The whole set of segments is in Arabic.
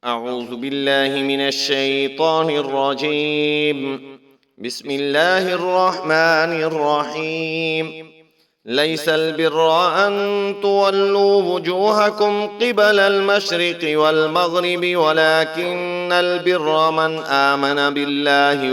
أعوذ بالله من الشيطان الرجيم. بسم الله الرحمن الرحيم. ليس البر أن تولوا وجوهكم قبل المشرق والمغرب ولكن البر من آمن بالله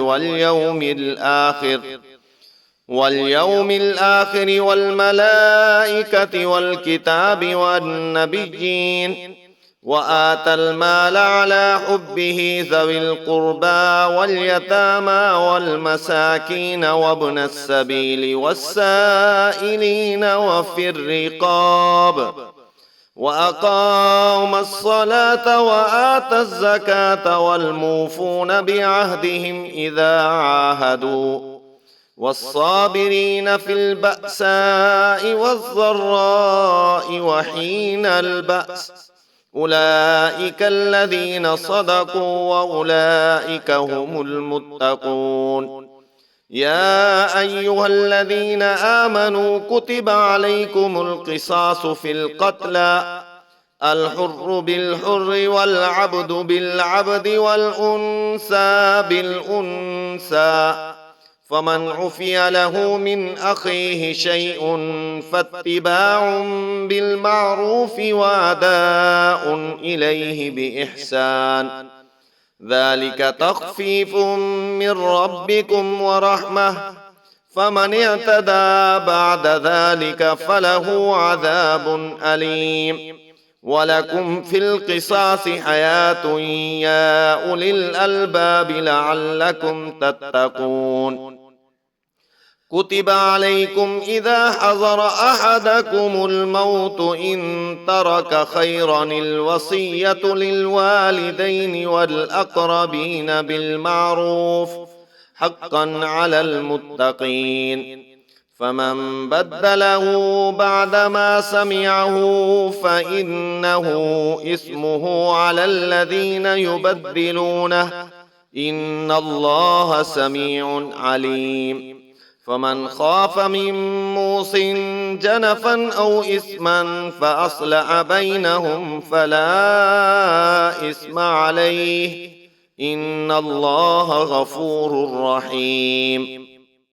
واليوم الآخر والملائكة والكتاب والنبيين وآتى المال على حبه ذوي القربى واليتامى والمساكين وابن السبيل والسائلين وفي الرقاب وأقام الصلاة وآتى الزكاة والموفون بعهدهم إذا عاهدوا والصابرين في البأساء والضراء وحين البأس أولئك الذين صدقوا وأولئك هم المتقون. يا أيها الذين آمنوا كتب عليكم القصاص في القتلى الحر بالحر والعبد بالعبد والأنثى بالأنثى فمن عفي له من أخيه شيء فاتباع بالمعروف وأداء إليه بإحسان ذلك تخفيف من ربكم ورحمة فمن اعتدى بعد ذلك فله عذاب أليم. ولكم في القصاص حياة يا أولي الألباب لعلكم تتقون. كتب عليكم إذا حضر أحدكم الموت إن ترك خيرا الوصية للوالدين والأقربين بالمعروف حقا على المتقين. فمن بدله بعدما سمعه فإنه إثمه على الذين يبدلونه إن الله سميع عليم. فمن خاف من موص جنفا أو إثما فأصلح بينهم فلا إثم عليه إن الله غفور رحيم.